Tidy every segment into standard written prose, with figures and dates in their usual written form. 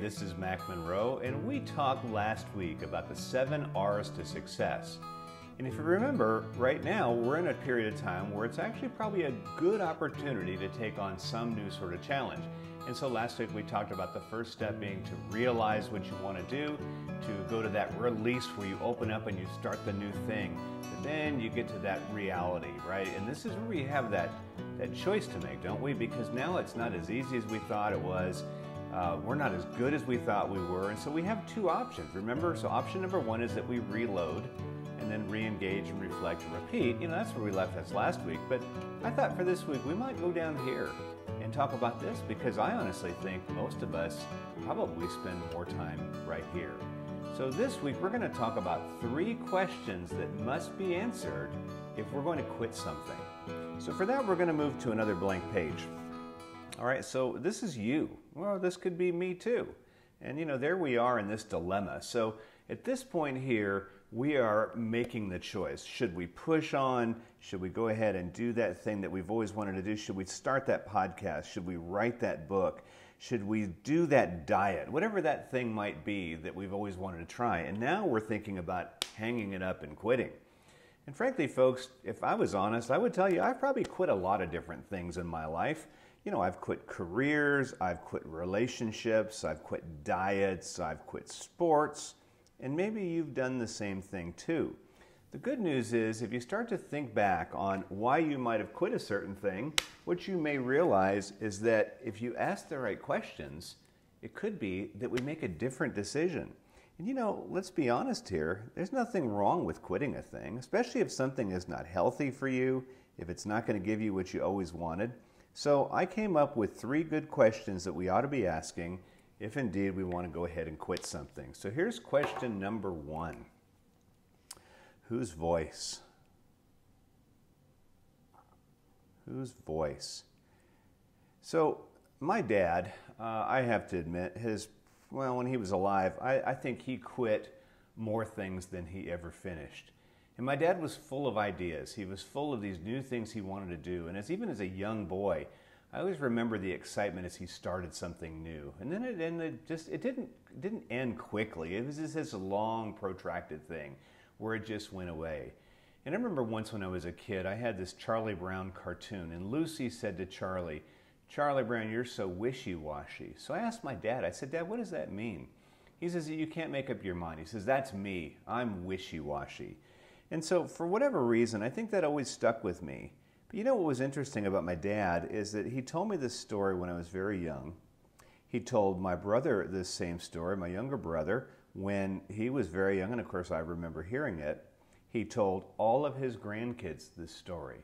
this is Mac Monroe, and we talked last week about the 7 R's to success. And if you remember, right now we're in a period of time where it's actually probably a good opportunity to take on some new sort of challenge. And so last week we talked about the first step being to realize what you want to do, to go to that release where you open up and you start the new thing. But then you get to that reality, right? And this is where we have that choice to make, don't we? Because now it's not as easy as we thought it was. We're not as good as we thought we were. And so we have 2 options, remember? So option number 1 is that we reload and then re-engage and reflect and repeat. You know, that's where we left us last week. But I thought for this week we might go down here and talk about this, because I honestly think most of us probably spend more time right here. So this week we're going to talk about 3 questions that must be answered if we're going to quit something. So for that we're going to move to another blank page. All right, so this is you. Well, this could be me too. And you know, there we are in this dilemma. So at this point here, we are making the choice. Should we push on? Should we go ahead and do that thing that we've always wanted to do? Should we start that podcast? Should we write that book? Should we do that diet? Whatever that thing might be that we've always wanted to try. And now we're thinking about hanging it up and quitting. And frankly, folks, if I was honest, I would tell you I've probably quit a lot of different things in my life. You know, I've quit careers, I've quit relationships, I've quit diets, I've quit sports. And maybe you've done the same thing too. The good news is if you start to think back on why you might have quit a certain thing, what you may realize is that if you ask the right questions, it could be that we make a different decision. And you know, let's be honest here, there's nothing wrong with quitting a thing, especially if something is not healthy for you, if it's not going to give you what you always wanted. So I came up with 3 good questions that we ought to be asking if indeed we want to go ahead and quit something. So here's question number 1. Whose voice? Whose voice? So my dad, I have to admit, when he was alive, I think he quit more things than he ever finished. And my dad was full of ideas. He was full of these new things he wanted to do. And even as a young boy, I always remember the excitement as he started something new. And then it didn't end quickly. It was just this long, protracted thing where it just went away. And I remember once when I was a kid, I had this Charlie Brown cartoon, and Lucy said to Charlie, "Charlie Brown, you're so wishy-washy." So I asked my dad, I said, "Dad, what does that mean?" He says, "You can't make up your mind." He says, "That's me. I'm wishy-washy." And so for whatever reason, I think that always stuck with me. But you know what was interesting about my dad is that he told me this story when I was very young. He told my brother this same story, my younger brother, when he was very young, and of course I remember hearing it. He told all of his grandkids this story.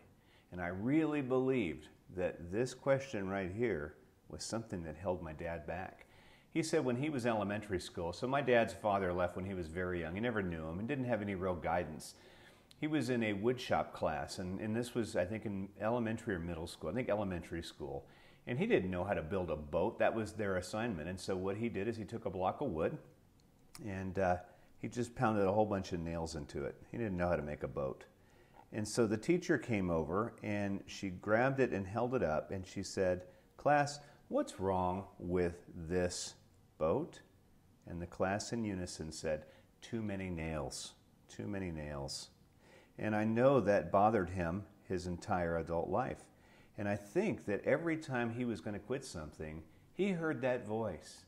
And I really believed that this question right here was something that held my dad back. He said when he was in elementary school, so my dad's father left when he was very young. He never knew him and didn't have any real guidance. He was in a woodshop class, and this was, I think, in elementary or middle school. I think elementary school. And he didn't know how to build a boat. That was their assignment. And so what he did is he took a block of wood, and he just pounded a whole bunch of nails into it. He didn't know how to make a boat. And so the teacher came over, and she grabbed it and held it up, and she said, "Class, what's wrong with this boat?" And the class in unison said, "Too many nails, too many nails." And I know that bothered him his entire adult life. And I think that every time he was going to quit something, he heard that voice.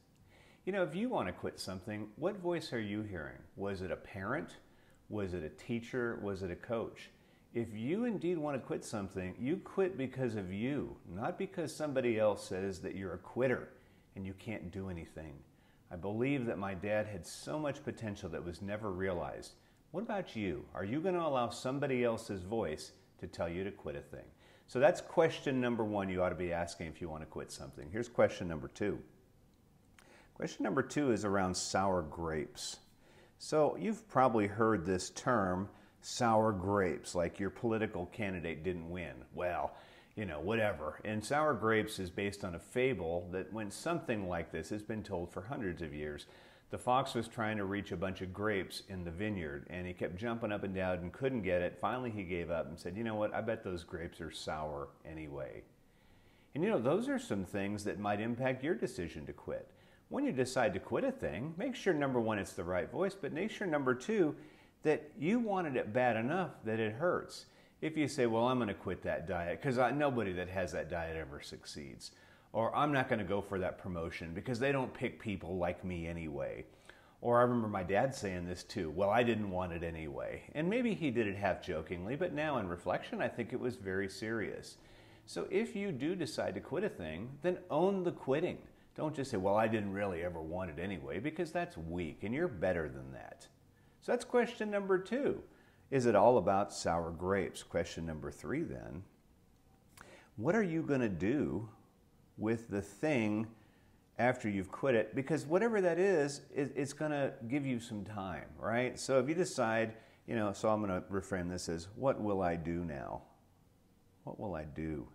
You know, if you want to quit something, what voice are you hearing? Was it a parent? Was it a teacher? Was it a coach? If you indeed want to quit something, you quit because of you, not because somebody else says that you're a quitter and you can't do anything. I believe that my dad had so much potential that was never realized. What about you? Are you going to allow somebody else's voice to tell you to quit a thing? So that's question number 1 you ought to be asking if you want to quit something. Here's question number 2. Question number 2 is around sour grapes. So you've probably heard this term, sour grapes, like your political candidate didn't win. Well, you know, whatever. And sour grapes is based on a fable that when something like this has been told for hundreds of years. The fox was trying to reach a bunch of grapes in the vineyard, and he kept jumping up and down and couldn't get it. Finally, he gave up and said, "You know what? I bet those grapes are sour anyway." And you know, those are some things that might impact your decision to quit. when you decide to quit a thing, make sure number one, it's the right voice, but make sure number two, that you wanted it bad enough that it hurts. If you say, well, I'm going to quit that diet because nobody that has that diet ever succeeds, or I'm not going to go for that promotion because they don't pick people like me anyway. Or I remember my dad saying this too, well, I didn't want it anyway. And maybe he did it half jokingly, but now in reflection, I think it was very serious. So if you do decide to quit a thing, then own the quitting. Don't just say, well, I didn't really ever want it anyway, because that's weak and you're better than that. So that's question number two. Is it all about sour grapes? Question number three then. What are you going to do with the thing after you've quit it? Because whatever that is, it's going to give you some time, right? So if you decide, so I'm going to reframe this as, what will I do now? What will I do?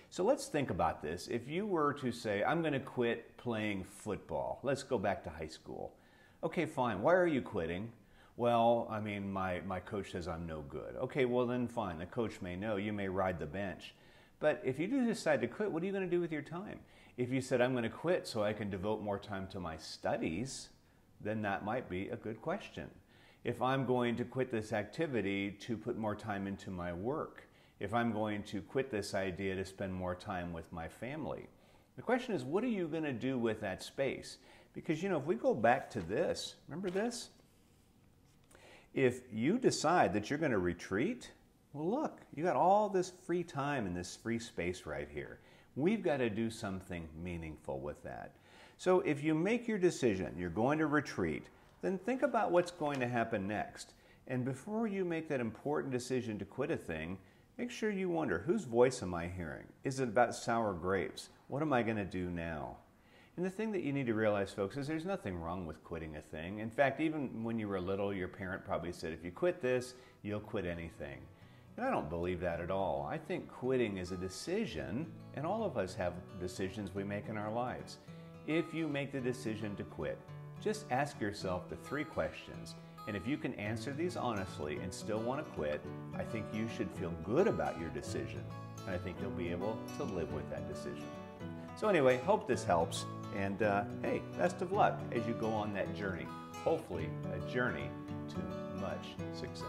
So let's think about this. If you were to say, I'm going to quit playing football. Let's go back to high school. Okay, fine. Why are you quitting? Well, I mean, my coach says I'm no good. Okay, well then fine. The coach may know. You may ride the bench. But if you do decide to quit, what are you going to do with your time? If you said, I'm going to quit so I can devote more time to my studies, then that might be a good question. If I'm going to quit this activity to put more time into my work, if I'm going to quit this idea to spend more time with my family, the question is, what are you going to do with that space? Because, if we go back to this, remember this? If you decide that you're going to retreat, well, look, you got all this free time and this free space right here. We've got to do something meaningful with that. So if you make your decision, you're going to retreat, then think about what's going to happen next. And before you make that important decision to quit a thing, make sure you wonder, whose voice am I hearing? Is it about sour grapes? What am I going to do now? And the thing that you need to realize, folks, is there's nothing wrong with quitting a thing. In fact, even when you were little, your parent probably said, if you quit this, you'll quit anything. And I don't believe that at all. I think quitting is a decision, and all of us have decisions we make in our lives. If you make the decision to quit, just ask yourself the three questions. And if you can answer these honestly and still want to quit, I think you should feel good about your decision. And I think you'll be able to live with that decision. So anyway, hope this helps. And hey, best of luck as you go on that journey. Hopefully, a journey to much success.